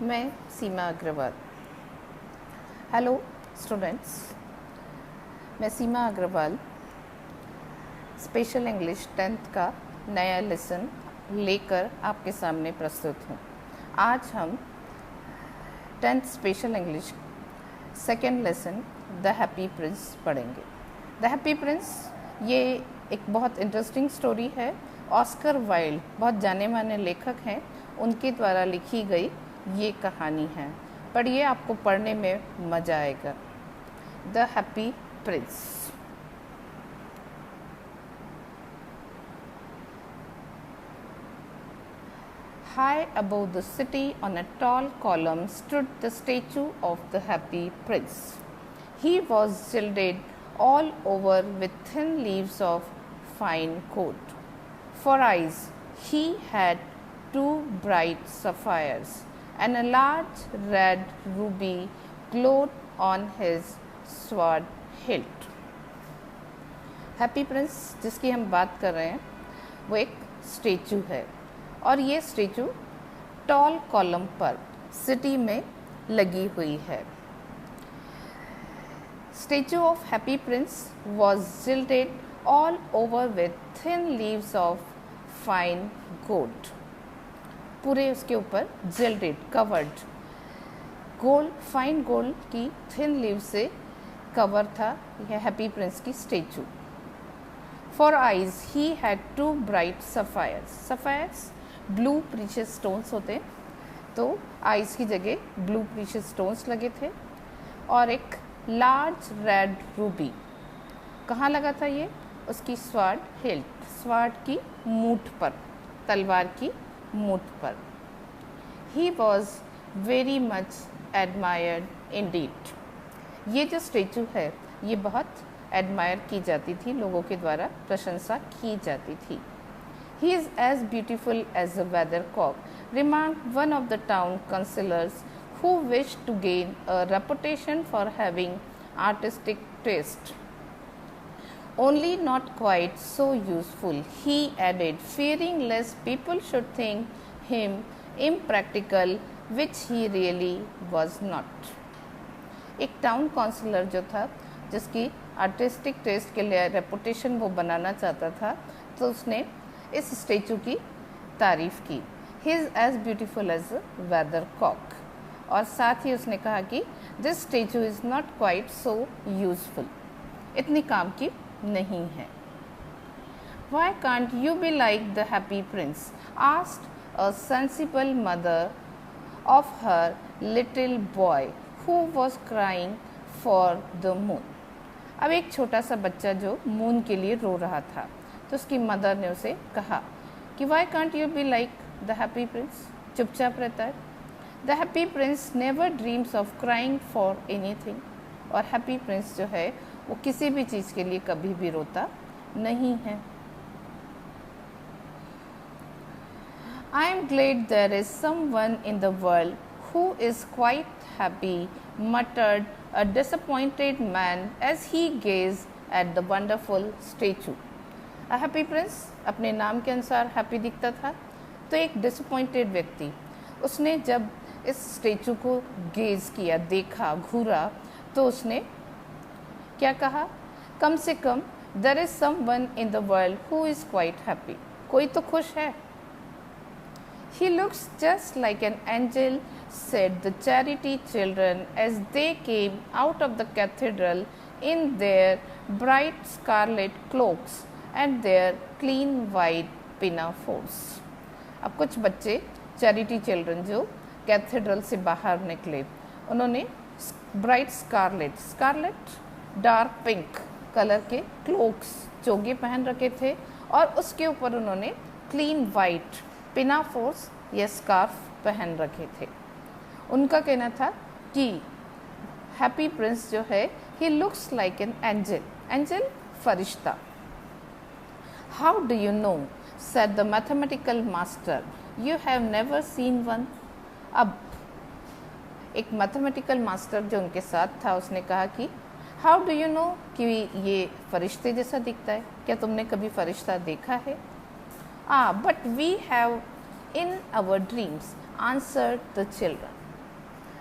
मैं सीमा Agarwal. Hello students, मैं सीमा Agarwal special English 10th का नया लेसन लेकर आपके सामने प्रस्तुत हूँ। आज हम 10th special English second lesson the happy Prince पढ़ेंगे। द हैप्पी प्रिंस ये एक बहुत इंटरेस्टिंग स्टोरी है। ऑस्कर वाइल्ड बहुत जाने माने लेखक हैं, उनके द्वारा लिखी गई ये कहानी है। पढ़िए, आपको पढ़ने में मज़ा आएगा। The happy Prince. High above the city on a tall column stood the statue of the happy prince. He was gilded all over with thin leaves of fine gold. For eyes, he had two bright sapphires, and a large red ruby glowed on his sword hilt. Happy Prince जिसकी हम बात कर रहे हैं वो एक statue है, और ये स्टेचू टॉल कॉलम पर सिटी में लगी हुई है। Statue of happy prince was gilded all over with thin leaves of fine gold. पूरे उसके ऊपर gilded, covered, gold, fine gold की थिन लीव से कवर था यह हैप्पी प्रिंस की statue. For eyes he had two bright sapphires. Sapphires blue precious stones होते हैं, तो आइज की जगह ब्लू प्रीशियस स्टोन्स लगे थे। और एक लार्ज रेड रूबी, कहाँ लगा था ये? उसकी स्वार्ड हिल्ट, स्वार्ड की मूठ पर, तलवार की मूठ पर। He was very much admired Indeed. ये जो स्टेचू है ये बहुत एडमायर की जाती थी, लोगों के द्वारा प्रशंसा की जाती थी। He is as beautiful as a weathercock, remarked one of the town councillors who wished to gain a reputation for having artistic taste. Only not quite so useful, he added, fearing lest people should think him impractical, which he really was not. एक town counsellor जो था, जिसकी artistic test के लिए reputation वो बनाना चाहता था, तो उसने इस स्टेचू की तारीफ़ की। He is as beautiful as a weathercock. और साथ ही उसने कहा कि this statue is not quite so useful, इतनी काम की नहीं है। Why can't you be like the happy prince? Asked a sensible mother of her little boy who was crying for the moon. अब एक छोटा सा बच्चा जो मून के लिए रो रहा था, तो उसकी मदर ने उसे कहा कि Y can't you be like the happy Prince? चुपचाप रहता है। The happy Prince never dreams of crying for anything. और हैप्पी प्रिंस जो है वो किसी भी चीज़ के लिए कभी भी रोता नहीं है। I am glad there is someone in the world who is quite happy, muttered a disappointed man as he gazed at the wonderful statue. A happy prince अपने नाम के अनुसार हैप्पी दिखता था, तो एक डिसअपॉइंटेड व्यक्ति, उसने जब इस स्टेचू को गेज किया, देखा, घूरा, तो उसने क्या कहा? कम से कम there is someone in the world who is quite happy, कोई तो खुश है। He looks just like an angel, said the charity children as they came out of the cathedral in their bright scarlet cloaks and their clean white pinafores. अब कुछ बच्चे charity children जो cathedral से बाहर निकले, उन्होंने bright scarlet, scarlet dark pink colour के cloaks, चोगे पहन रखे थे, और उसके ऊपर उन्होंने क्लीन वाइट पिनाफोर्स या स्कार्फ पहन रखे थे। उनका कहना था कि हैप्पी प्रिंस जो है he looks like an angel, angel फरिश्ता। How do you know? Said the mathematical master, you have never seen one. अब एक मैथमेटिकल मास्टर जो उनके साथ था, उसने कहा कि हाउ डू यू नो कि ये फरिश्ते जैसा दिखता है, क्या तुमने कभी फरिश्ता देखा है? But we have in our dreams, answered the children.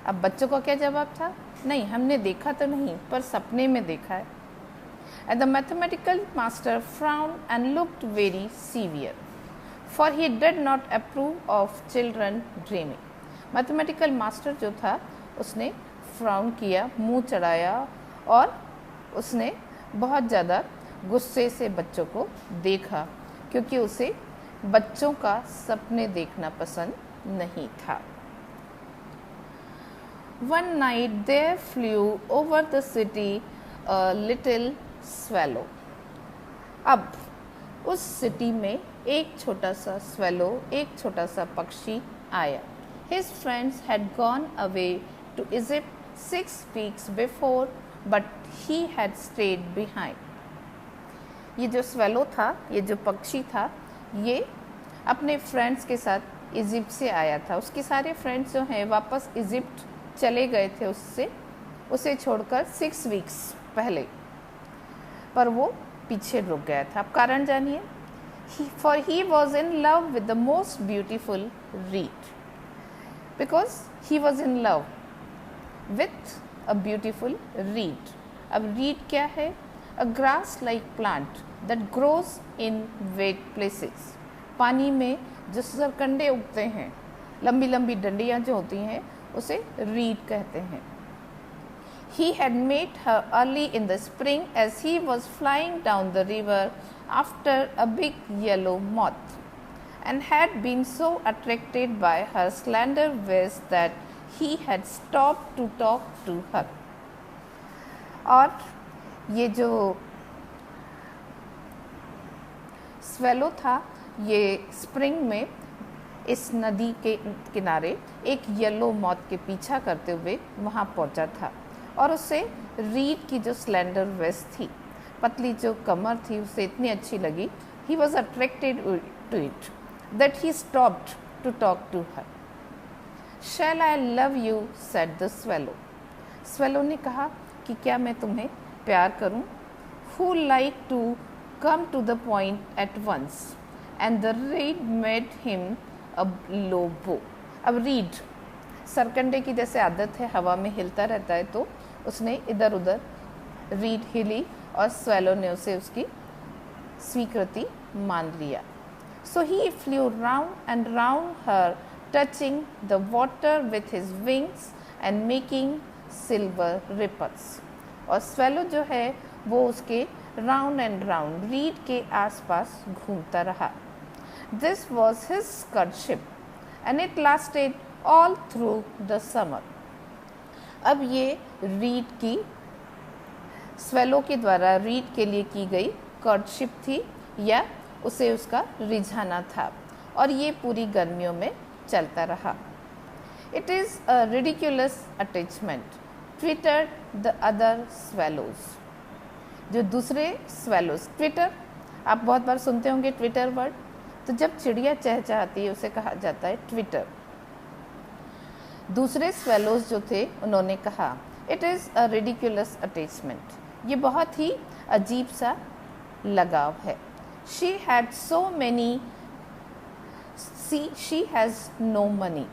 अब बच्चों का क्या जवाब था? नहीं, हमने देखा तो नहीं, पर सपने में देखा है। And the mathematical master frowned and looked very severe, for he did not approve of children dreaming. Mathematical master जो था उसने फ्राउन किया, मुंह चढ़ाया और उसने बहुत ज़्यादा गुस्से से बच्चों को देखा, क्योंकि उसे बच्चों का सपने देखना पसंद नहीं था। One night there flew over the city a little swallow. अब उस सिटी में एक छोटा सा swallow, एक छोटा सा पक्षी आया। His friends had gone away to Egypt 6 weeks before, but he had stayed behind. ये जो swallow था, ये जो पक्षी था, ये अपने फ्रेंड्स के साथ इजिप्ट से आया था। उसके सारे फ्रेंड्स जो हैं वापस इजिप्ट चले गए थे उसे छोड़कर 6 वीक्स पहले, पर वो पीछे रुक गया था। अब कारण जानिए। For he was in love with the most beautiful reed, because he was in love with a beautiful reed. अब रीड क्या है? A grass like plant that grows in wet places. पानी में जो सरकंडे उगते हैं, लंबी लंबी डंडियाँ जो होती हैं, उसे रीड कहते हैं। He had met her early in the spring as he was flying down the river after a big yellow moth, and had been so attracted by her slender waist that he had stopped to talk to her. और ये जो swallow था, ये spring में इस नदी के किनारे एक येलो मॉथ के पीछा करते हुए वहाँ पहुँचा था, और उसे रीड की जो स्लेंडर वेस्ट थी, पतली जो कमर थी, उसे इतनी अच्छी लगी। He was attracted to it that he stopped to talk to her. Shall I love you said the swallow. Swallow ने कहा कि क्या मैं तुम्हें प्यार करूं? Who like to come to the point at once, and the reed made him a low bow. अब read सरकंडे की जैसे आदत है, हवा में हिलता रहता है, तो उसने इधर उधर रीड हिली और स्वेलो ने उसे उसकी स्वीकृति मान लिया। So he flew round and round her, touching the water with his wings and making silver ripples. और स्वेलो जो है वो उसके राउंड एंड राउंड रीड के आसपास घूमता रहा। This was his courtship, and it lasted all through the summer. अब ये रीड की, स्वेलो के द्वारा रीड के लिए की गई courtship थी, या उसे उसका रिझाना था, और ये पूरी गर्मियों में चलता रहा। It is a ridiculous attachment, twittered the other swallows. जो दूसरे swallows, ट्विटर, आप बहुत बार सुनते होंगे ट्विटर वर्ड, तो जब चिड़िया चहचहाती है उसे कहा जाता है ट्विटर। दूसरे स्वेलोज जो थे उन्होंने कहा it is a ridiculous attachment, ये बहुत ही अजीब सा लगाव है। She had so many, she has no money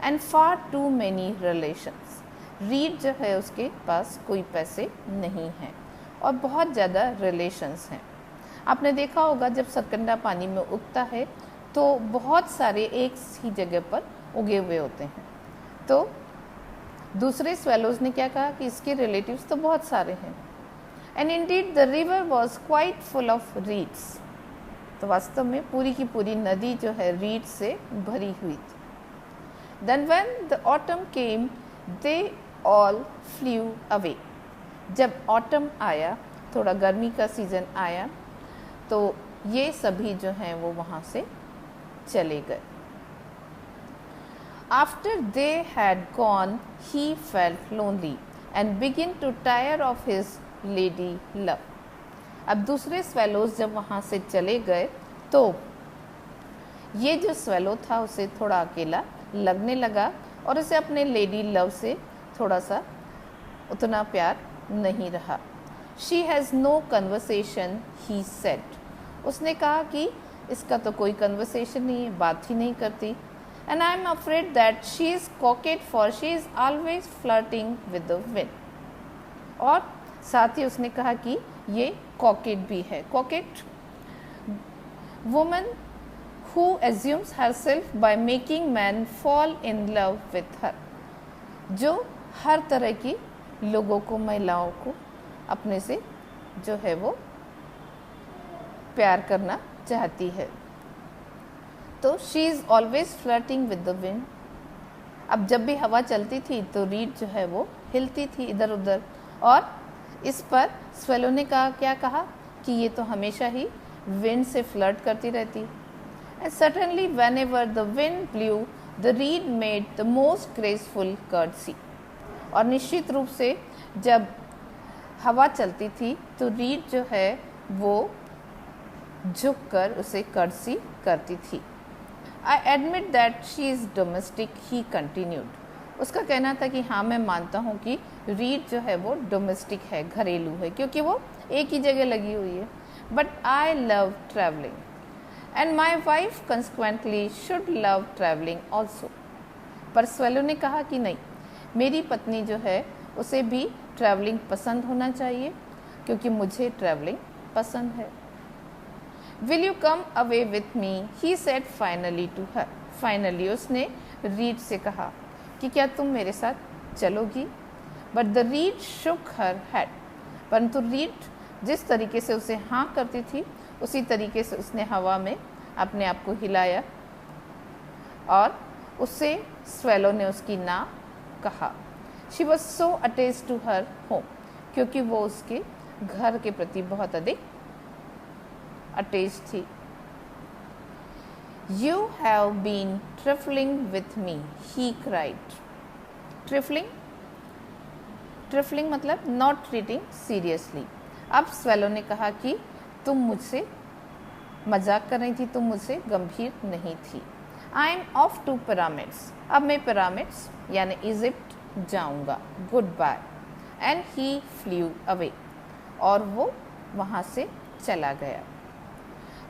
and far too many relations. Reed जो है उसके पास कोई पैसे नहीं हैं और बहुत ज़्यादा रिलेशंस हैं। आपने देखा होगा जब सरकंडा पानी में उगता है तो बहुत सारे एक ही जगह पर उगे हुए होते हैं। तो दूसरे स्वेलोज ने क्या कहा कि इसके रिलेटिव्स तो बहुत सारे हैं। And Indeed the river was quite full of reads. तो वास्तव में पूरी की पूरी नदी जो है रीड से भरी हुई थी। Then when the autumn came they all flew away. जब ऑटम आया, थोड़ा गर्मी का सीजन आया, तो ये सभी जो हैं वो वहाँ से चले गए। After they had gone he felt lonely and begin to tire of his lady love. अब दूसरे स्वेलोज जब वहाँ से चले गए तो ये जो स्वेलो था उसे थोड़ा अकेला लगने लगा और उसे अपने लेडी लव से थोड़ा सा उतना प्यार नहीं रहा। She has no conversation he said. उसने कहा कि इसका तो कोई कन्वर्सेशन नहीं है, बात ही नहीं करती। and I am afraid that she is coquette for she is always flirting with the wind. और साथ ही उसने कहा कि ये coquette भी है. Coquette, woman who assumes herself by making men fall in love with her, जो हर तरह की लोगों को, महिलाओं को अपने से जो है वो प्यार करना चाहती है. तो she is always flirting with the wind. अब जब भी हवा चलती थी तो रीड जो है वो हिलती थी इधर उधर, और इस पर स्वेलो ने क्या कहा कि ये तो हमेशा ही विंड से फ्लर्ट करती रहती. And suddenly when ever the wind blue the reed made the most graceful courtesy. और निश्चित रूप से जब हवा चलती थी तो रीड जो है वो झुककर उसे कर्टसी करती थी. I admit that she is domestic, he continued. उसका कहना था कि हाँ मैं मानता हूँ कि रीड जो है वो डोमेस्टिक है, घरेलू है, क्योंकि वो एक ही जगह लगी हुई है. But I love traveling and my wife consequently should love traveling also. पर स्वेलो ने कहा कि नहीं, मेरी पत्नी जो है उसे भी ट्रैवलिंग पसंद होना चाहिए क्योंकि मुझे ट्रैवलिंग पसंद है. Will you come away with me? He said finally to her. Finally उसने रीड से कहा कि क्या तुम मेरे साथ चलोगी. But the reed shook her head. परंतु रीड जिस तरीके से उसे हाँ करती थी उसी तरीके से उसने हवा में अपने आप को हिलाया और उससे स्वेलो ने उसकी ना कहा. She was so attached to her home, क्योंकि वो उसके घर के प्रति बहुत अधिक अटैच थी. You have been trifling with me, he cried. Trifling मतलब not treating seriously. अब स्वेलो ने कहा कि तुम मुझसे मजाक कर रही थी, तुम मुझसे गंभीर नहीं थी. I am off to pyramids. अब मैं पिरामिड्स यानी इजिप्ट जाऊंगा. Goodbye. And he flew away. और वो वहाँ से चला गया.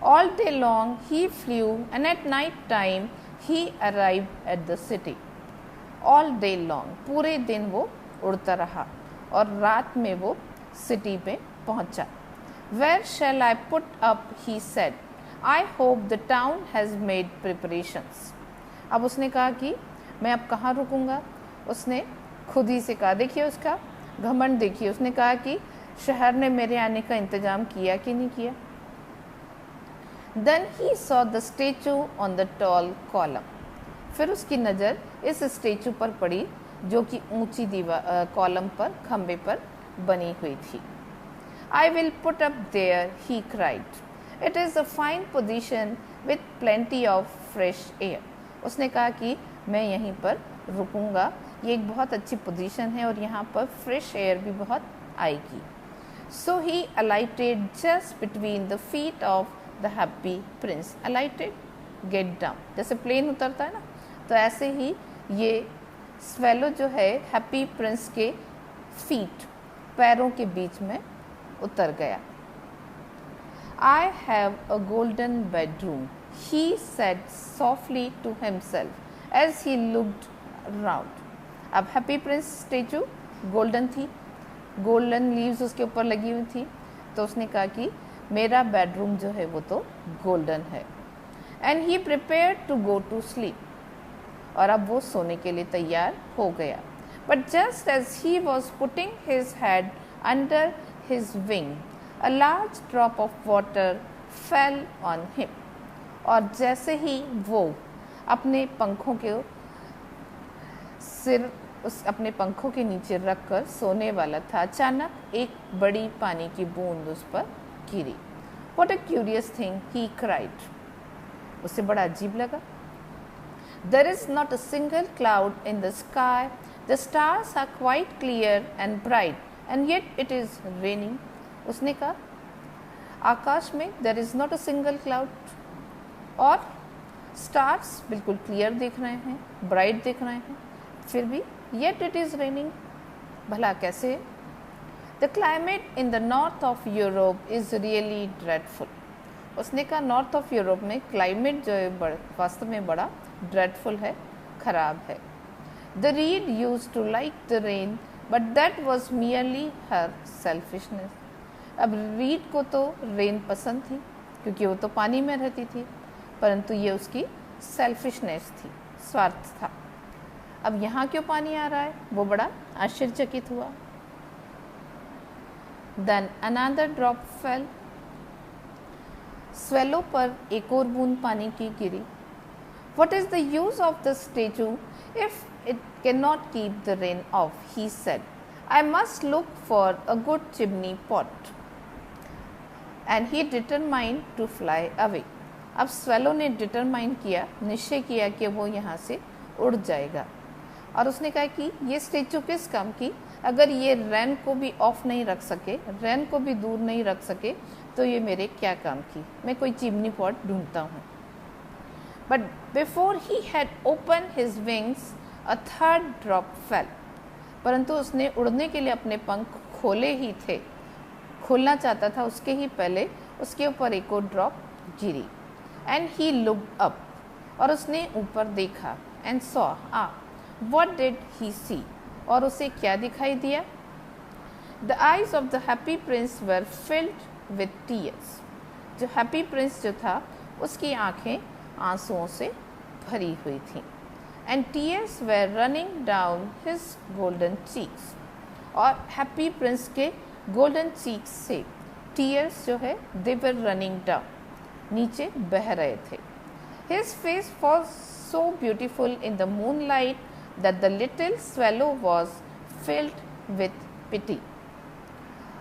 All day long he flew and at night time he arrived at the city. All day long, पूरे दिन वो उड़ता रहा और रात में वो सिटी में पहुंचा. Where shall I put up? He said. I hope the town has made preparations. अब उसने कहा कि मैं अब कहाँ रुकूंगा. उसने खुद ही से कहा, देखिए उसका घमंड देखिए, उसने कहा कि शहर ने मेरे आने का इंतजाम किया कि नहीं किया. Then he saw the statue on the tall column. फिर उसकी नज़र इस स्टेचू पर पड़ी जो कि ऊंची दीवार कॉलम पर खंबे पर बनी हुई थी. I will put up there, he cried. It is a fine position with plenty of fresh air. उसने कहा कि मैं यहीं पर रुकूंगा, ये एक बहुत अच्छी पोजीशन है और यहाँ पर फ्रेश एयर भी बहुत आएगी. So he alighted just between the feet of the happy prince. Alighted, get down. जैसे प्लेन उतरता है ना, तो ऐसे ही ये स्वेलो जो है हैप्पी प्रिंस के फीट, पैरों के बीच में उतर गया. I have a golden bedroom, he said softly to himself as he looked around. अब हैप्पी प्रिंस स्टेचू गोल्डन थी, गोल्डन लीव्स उसके ऊपर लगी हुई थी, तो उसने कहा कि मेरा बेडरूम जो है वो तो गोल्डन है. And he prepare to go to sleep. और अब वो सोने के लिए तैयार हो गया. But just as he was putting his head under his wing a large drop of water fell on him. और जैसे ही वो अपने पंखों के सिर अपने पंखों के नीचे रखकर सोने वाला था, अचानक एक बड़ी पानी की बूंद उस पर गिरी. What a curious thing, he cried. उसे बड़ा अजीब लगा. There is not a single cloud in the sky. The stars are quite clear and bright, and yet it is raining. उसने कहा आकाश में there is not a single cloud और stars बिल्कुल clear दिख रहे हैं, ब्राइट दिख रहे हैं, फिर भी yet it is raining. भला कैसे? The climate in the north of Europe is really dreadful. उसने कहा नॉर्थ ऑफ यूरोप में क्लाइमेट जो है वास्तव में बड़ा ड्रेडफुल है, खराब है। The reed used to like the rain but that was merely her selfishness. अब रीड को तो रेन पसंद थी क्योंकि वो तो पानी में रहती थी, परंतु ये उसकी सेल्फिशनेस थी, स्वार्थ था। अब यहाँ क्यों पानी आ रहा है, वो बड़ा आश्चर्यचकित हुआ। Then another drop fell. Swallow पर एक और बूंद पानी की गिरी। What is the use of the statue if it cannot keep the rain off? He said. I must look for a good chimney pot. And he determined to fly away. अब swallow ने determine किया, निश्चय किया कि वो यहाँ से उड़ जाएगा। और उसने कहा कि ये स्टेचू किस काम की, अगर ये रैन को भी ऑफ नहीं रख सके, रैन को भी दूर नहीं रख सके, तो ये मेरे क्या काम की, मैं कोई चिमनी पॉट ढूंढता हूँ। But before he had open his wings a third drop fail. परंतु उसने उड़ने के लिए अपने पंख खोले ही थे, खोलना चाहता था, उसके ही पहले उसके ऊपर एक और ड्रॉप गिरी। एंड ही लुक्ड अप, और उसने ऊपर देखा। And saw what did he see, और उसे क्या दिखाई दिया? The eyes of the happy prince were filled with tears. जो हैप्पी प्रिंस जो था उसकी आंखें आंसुओं से भरी हुई थीं। And tears were running down his golden cheeks, और हैप्पी प्रिंस के गोल्डन चीक्स से टीयर्स जो है दे वर रनिंग डाउन, नीचे बह रहे थे। His face was so beautiful in the moon light that the little swallow was filled with pity.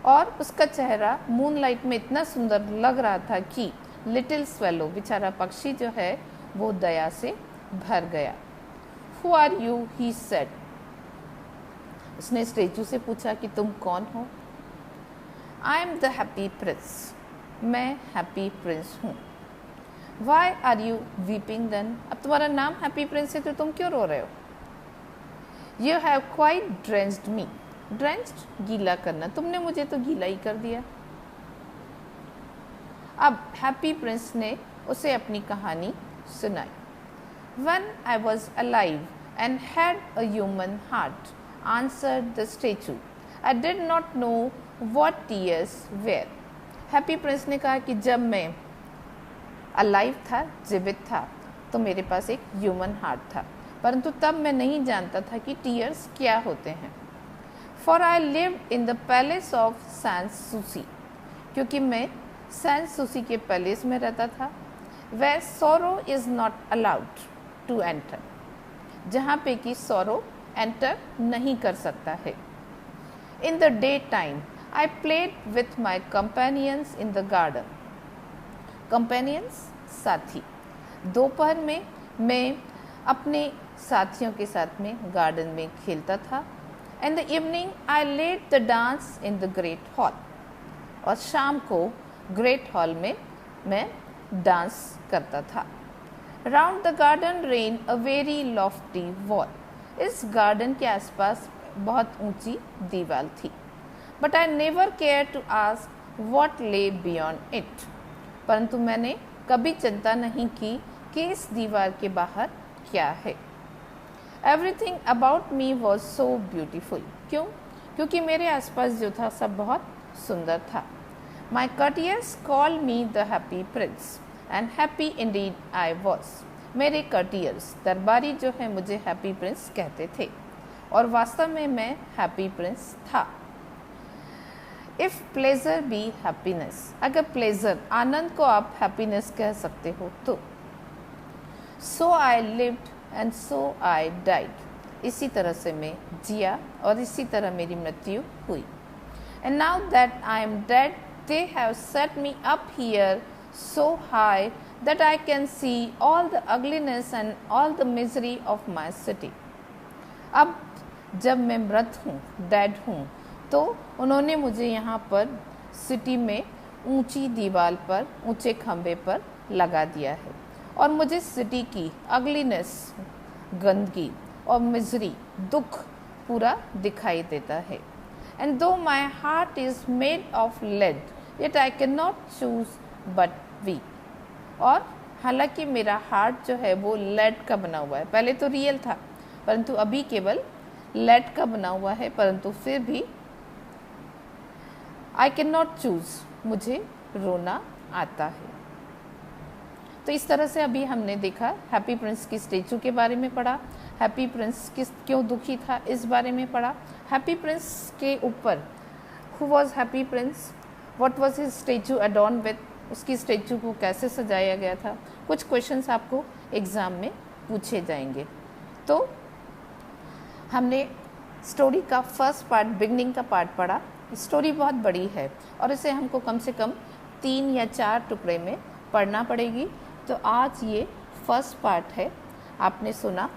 और उसका चेहरा मूनलाइट में इतना सुंदर लग रहा था कि लिटिल स्वेलो, बेचारा पक्षी जो है, वो दया से भर गया। Who are you? he said. उसने स्टेचू से पूछा कि तुम कौन हो? I am the happy prince. मैं हैप्पी प्रिंस हूँ। Why are you weeping then? अब तुम्हारा नाम हैप्पी प्रिंस है तो तुम क्यों रो रहे हो? You have quite drenched me. Drenched गीला करना, तुमने मुझे तो गीला ही कर दिया। अब हैप्पी प्रिंस ने उसे अपनी कहानी सुनाई। When I was alive and had a human heart, answered the statue, I did not know what tears were. Happy Prince ने कहा कि जब मैं अलाइव था, जीवित था, तो मेरे पास एक ह्यूमन हार्ट था, परंतु तब मैं नहीं जानता था कि टीयर्स क्या होते हैं। For I lived in the palace of Sans Souci, क्योंकि मैं सैन सूसी के पैलेस में रहता था। Where sorrow is not allowed to enter, जहाँ पे कि सोरो एंटर नहीं कर सकता है। In the day time I played with my companions in the garden. Companions साथी। दोपहर में मैं अपने साथियों के साथ में गार्डन में खेलता था। And the evening I led the dance in the great hall, और शाम को ग्रेट हॉल में मैं डांस करता था। Round the garden ran a very lofty wall, इस गार्डन के आसपास बहुत ऊंची दीवार थी। But I never care to ask what lay beyond it, परंतु मैंने कभी चिंता नहीं की कि इस दीवार के बाहर क्या है। Everything about me was so beautiful, क्यों? क्योंकि मेरे आसपास जो था सब बहुत सुंदर था। माई courtiers called me the happy prince, and happy indeed I was. मेरे courtiers, दरबारी जो है, मुझे हैप्पी प्रिंस कहते थे, और वास्तव में मैं हैप्पी प्रिंस था। इफ़ प्लेजर बी हैप्पीनेस, अगर प्लेजर, आनंद को आप हैप्पीनेस कह सकते हो तो। So I lived and so I died, इसी तरह से मैं जिया और इसी तरह मेरी मृत्यु हुई। And now that I am dead they have set me up here so high that I can see all the ugliness and all the misery of my city. अब जब मैं मृत हूँ, डेड हूँ, तो उन्होंने मुझे यहाँ पर सिटी में ऊंची दीवार पर, ऊंचे खंबे पर लगा दिया है, और मुझे सिटी की अगलीनेस, गंदगी और मिजरी, दुख पूरा दिखाई देता है। And though my heart is made of lead, yet I can not choose but weep. और हालांकि मेरा हार्ट जो है वो लेड का बना हुआ है, पहले तो रियल था परंतु अभी केवल लेड का बना हुआ है, परंतु फिर भी आई कैन नॉट चूज, मुझे रोना आता है। तो इस तरह से अभी हमने देखा, हैप्पी प्रिंस की स्टेचू के बारे में पढ़ा, हैप्पी प्रिंस क्यों दुखी था इस बारे में पढ़ा, हैप्पी प्रिंस के ऊपर who was happy Prince, what was his statue adorn with, उसकी स्टेचू को कैसे सजाया गया था। कुछ क्वेश्चंस आपको एग्ज़ाम में पूछे जाएंगे। तो हमने स्टोरी का फर्स्ट पार्ट, बिगनिंग का पार्ट पढ़ा। स्टोरी बहुत बड़ी है और इसे हमको कम से कम 3 या 4 टुकड़े में पढ़ना पड़ेगी। तो आज ये फर्स्ट पार्ट है, आपने सुना,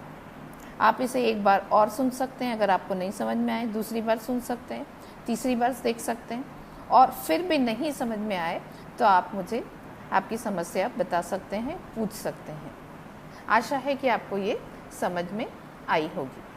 आप इसे एक बार और सुन सकते हैं, अगर आपको नहीं समझ में आए दूसरी बार सुन सकते हैं, तीसरी बार देख सकते हैं, और फिर भी नहीं समझ में आए तो आप मुझे आपकी समस्या बता सकते हैं, पूछ सकते हैं। आशा है कि आपको ये समझ में आई होगी।